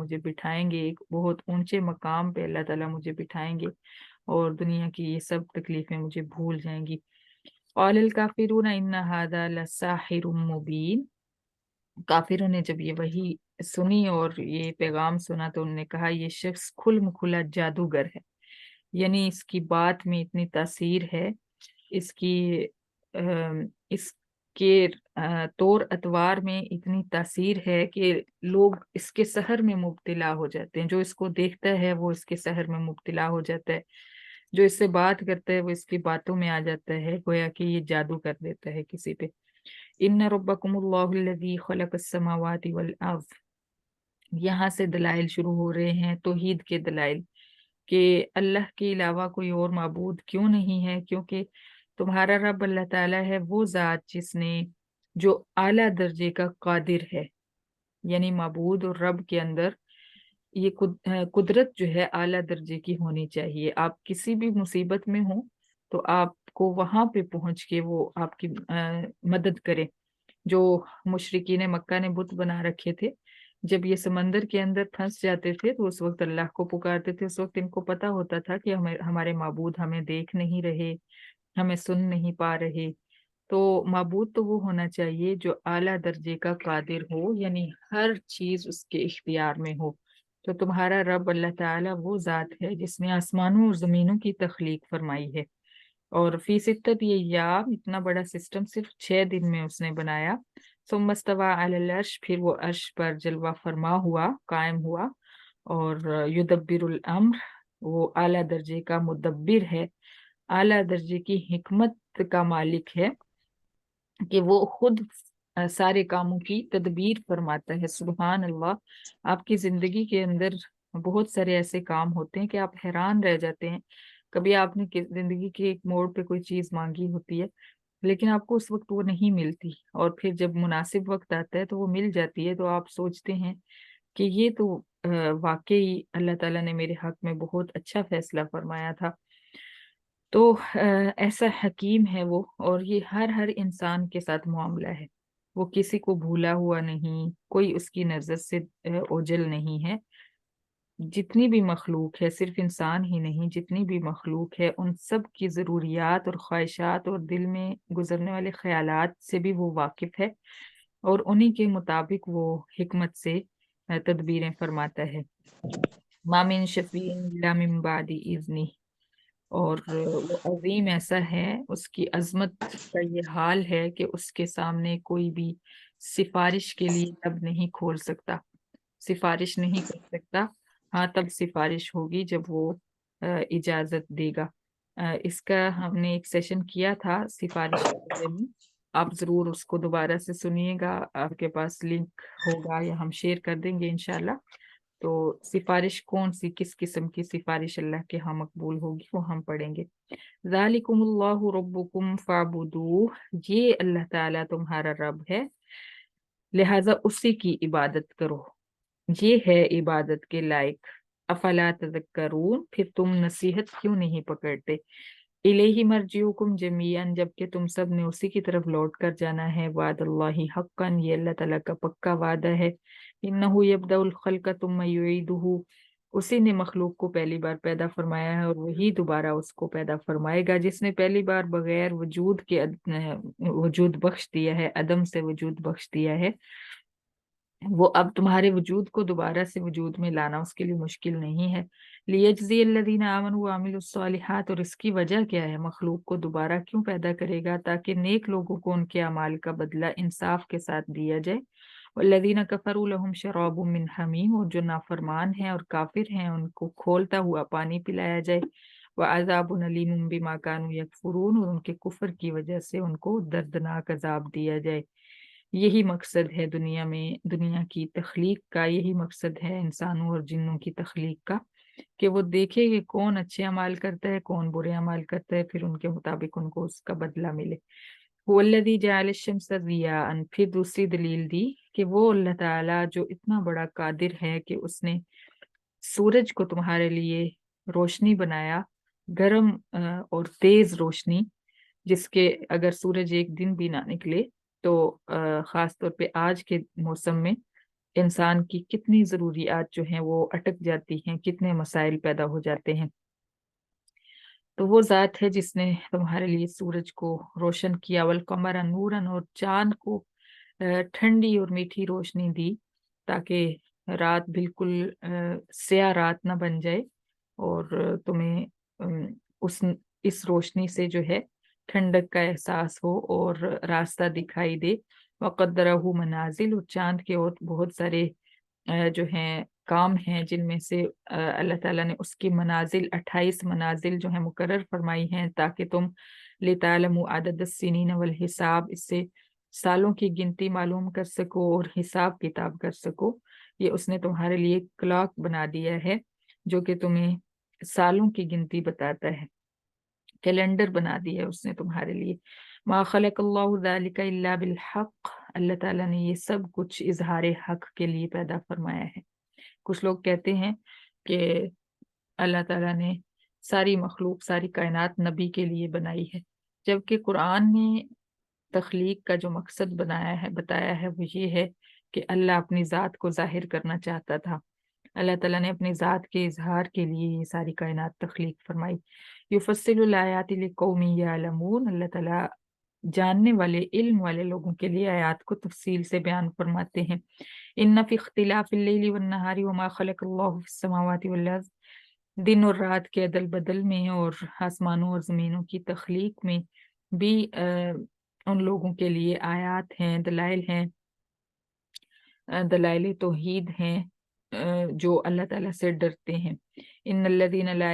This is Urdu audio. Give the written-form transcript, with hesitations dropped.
مجھے بٹھائیں گے، ایک بہت اونچے مقام پہ اللہ تعالیٰ مجھے بٹھائیں گے اور دنیا کی یہ سب تکلیفیں مجھے بھول جائیں گی۔ قال الکافرون ان ھذا لساحر مبین، کافروں نے جب یہ وحی سنی اور یہ پیغام سنا تو انہوں نے کہا یہ شخص کھلم کھلا جادوگر ہے، یعنی اس کی بات میں اتنی تاثیر ہے، اس کی اس کے طور اتوار میں اتنی تاثیر ہے کہ لوگ اس کے سحر میں مبتلا ہو جاتے ہیں، جو اس کو دیکھتا ہے وہ اس کے سحر میں مبتلا ہو جاتا ہے، جو اس سے بات کرتا ہے وہ اس کی باتوں میں آ جاتا ہے، گویا کہ یہ جادو کر دیتا ہے کسی پہ۔ ان ربکم اللہ الذی خلق السماوات والارض، یہاں سے دلائل شروع ہو رہے ہیں، توحید کے دلائل، کہ اللہ کے علاوہ کوئی اور معبود کیوں نہیں ہے، کیونکہ تمہارا رب اللہ تعالیٰ ہے وہ ذات جس نے جو اعلیٰ درجے کا قادر ہے، یعنی معبود اور رب کے اندر یہ قدرت جو ہے اعلیٰ درجے کی ہونی چاہیے۔ آپ کسی بھی مصیبت میں ہوں تو آپ کو وہاں پہ پہنچ کے وہ آپ کی مدد کرے۔ جو مشرکین مکہ نے بت بنا رکھے تھے، جب یہ سمندر کے اندر پھنس جاتے تھے تو اس وقت اللہ کو پکارتے تھے، اس وقت ان کو پتا ہوتا تھا کہ ہمارے معبود ہمیں دیکھ نہیں رہے، ہمیں سن نہیں پا رہے۔ تو معبود تو وہ ہونا چاہیے جو اعلیٰ درجے کا قادر ہو، یعنی ہر چیز اس کے اختیار میں ہو۔ تو تمہارا رب اللہ تعالیٰ وہ ذات ہے جس نے آسمانوں اور زمینوں کی تخلیق فرمائی ہے، اور فی ستت ایام، اتنا بڑا سسٹم صرف 6 دن میں اس نے بنایا۔ ثم استوى علی العرش، پھر وہ عرش پر جلوہ فرما ہوا، قائم ہوا، اور یدبر الامر، وہ اعلیٰ درجے کا مدبر ہے، اعلیٰ درجے کی حکمت کا مالک ہے کہ وہ خود سارے کاموں کی تدبیر فرماتا ہے۔ سبحان اللہ، آپ کی زندگی کے اندر بہت سارے ایسے کام ہوتے ہیں کہ آپ حیران رہ جاتے ہیں۔ کبھی آپ نے زندگی کے ایک موڑ پہ کوئی چیز مانگی ہوتی ہے لیکن آپ کو اس وقت وہ نہیں ملتی، اور پھر جب مناسب وقت آتا ہے تو وہ مل جاتی ہے، تو آپ سوچتے ہیں کہ یہ تو واقعی اللہ تعالیٰ نے میرے حق میں بہت اچھا فیصلہ فرمایا تھا۔ تو ایسا حکیم ہے وہ، اور یہ ہر انسان کے ساتھ معاملہ ہے، وہ کسی کو بھولا ہوا نہیں، کوئی اس کی نظر سے اوجل نہیں ہے۔ جتنی بھی مخلوق ہے، صرف انسان ہی نہیں، جتنی بھی مخلوق ہے ان سب کی ضروریات اور خواہشات اور دل میں گزرنے والے خیالات سے بھی وہ واقف ہے، اور انہی کے مطابق وہ حکمت سے تدبیریں فرماتا ہے۔ ما من شفیع الا من بعد اذنہ، اور وہ عظیم ایسا ہے، اس کی عظمت کا یہ حال ہے کہ اس کے سامنے کوئی بھی سفارش کے لیے لب نہیں کھول سکتا، سفارش نہیں کر سکتا۔ ہاں تب سفارش ہوگی جب وہ اجازت دے گا۔ اس کا ہم نے ایک سیشن کیا تھا سفارش کے بارے میں، آپ ضرور اس کو دوبارہ سے سنیے گا، آپ کے پاس لنک ہوگا یا ہم شیئر کر دیں گے انشاءاللہ۔ تو سفارش کون سی، کس قسم کی سفارش اللہ کے ہاں مقبول ہوگی وہ ہم پڑھیں گے۔ ذالکم اللہ ربکم فاعبدوہ، یہ اللہ تعالیٰ تمہارا رب ہے، لہٰذا اسی کی عبادت کرو، یہ ہے عبادت کے لائق۔ افلا تذکرون، پھر تم نصیحت کیوں نہیں پکڑتے۔ الیہ مرجعکم جمیعا، جبکہ تم سب نے اسی کی طرف لوٹ کر جانا ہے۔ وعد اللہ حقا، یہ اللہ تعالیٰ کا پکا وعدہ ہے۔ انہ یبدأ الخلق ثم یعیدہ، اسی نے مخلوق کو پہلی بار پیدا فرمایا ہے اور وہی دوبارہ اس کو پیدا فرمائے گا۔ جس نے پہلی بار بغیر وجود کے وجود بخش دیا ہے، عدم سے وجود بخش دیا ہے، وہ اب تمہارے وجود کو دوبارہ سے وجود میں لانا اس کے لیے مشکل نہیں ہے۔ لیجزی الذین آمنوا وعملوا الصالحات، اور اس کی وجہ کیا ہے، مخلوق کو دوبارہ کیوں پیدا کرے گا، تاکہ نیک لوگوں کو ان کے اعمال کا بدلہ انصاف کے ساتھ دیا جائے۔ والذین کفروا لہم شراب من حمیم، اور جو نافرمان ہیں اور کافر ہیں ان کو کھولتا ہوا پانی پلایا جائے۔ وعذاب علیم بما کانوا یکفرون، اور ان کے کفر کی وجہ سے ان کو دردناک عذاب دیا جائے۔ یہی مقصد ہے دنیا میں، دنیا کی تخلیق کا یہی مقصد ہے انسانوں اور جنوں کی تخلیق کا، کہ وہ دیکھے کہ کون اچھے اعمال کرتا ہے، کون برے اعمال کرتا ہے، پھر ان کے مطابق ان کو اس کا بدلہ ملے۔ هو الذی جعل الشمس ضیاء، پھر دوسری دلیل دی کہ وہ اللہ تعالیٰ جو اتنا بڑا قادر ہے کہ اس نے سورج کو تمہارے لیے روشنی بنایا، گرم اور تیز روشنی، جس کے اگر سورج ایک دن بھی نہ نکلے تو خاص طور پہ آج کے موسم میں انسان کی کتنی ضروریات جو ہیں وہ اٹک جاتی ہیں، کتنے مسائل پیدا ہو جاتے ہیں۔ تو وہ ذات ہے جس نے تمہارے لیے سورج کو روشن کیا، والقمر نورن، اور چاند کو ٹھنڈی اور میٹھی روشنی دی تاکہ رات بالکل سیاہ رات نہ بن جائے، اور تمہیں اس روشنی سے جو ہے ٹھنڈک کا احساس ہو اور راستہ دکھائی دے۔ وقدرہ منازل، اور چاند کے اور بہت سارے جو ہیں کام ہیں جن میں سے اللہ تعالیٰ نے اس کی منازل 28 منازل جو ہیں مقرر فرمائی ہیں تاکہ تم لِتَعْلَمُوا عَدَدَ السِّنِينَ وَالْحِسَابَ، اس سے سالوں کی گنتی معلوم کر سکو اور حساب کتاب کر سکو۔ یہ اس نے تمہارے لیے کلاک بنا دیا ہے جو کہ تمہیں سالوں کی گنتی بتاتا ہے، کیلنڈر بنا دیا ہے اس نے تمہارے لیے۔ ما خلق اللہ ذلک الا بالحق، اللہ تعالیٰ نے یہ سب کچھ اظہار حق کے لیے پیدا فرمایا ہے۔ کچھ لوگ کہتے ہیں کہ اللہ تعالیٰ نے ساری مخلوق، ساری کائنات نبی کے لیے بنائی ہے، جبکہ قرآن نے تخلیق کا جو مقصد بتایا ہے وہ یہ ہے کہ اللہ اپنی ذات کو ظاہر کرنا چاہتا تھا۔ اللہ تعالیٰ نے اپنی ذات کے اظہار کے لیے یہ ساری کائنات تخلیق فرمائی۔ یفصل الآیات لقوم یعلمون، اللہ تعالیٰ جاننے والے، علم والے لوگوں کے لیے آیات کو تفصیل سے بیان فرماتے ہیں۔ ان فی اختلاف اللیل والنہار وما خلق اللہ فی السماوات والارض، دن اور رات کے عدل بدل میں اور آسمانوں اور زمینوں کی تخلیق میں بھی ان لوگوں کے لیے آیات ہیں، دلائل ہیں، دلائل توحید ہیں جو اللہ تعالیٰ سے ڈرتے ہیں۔ ان الذین لا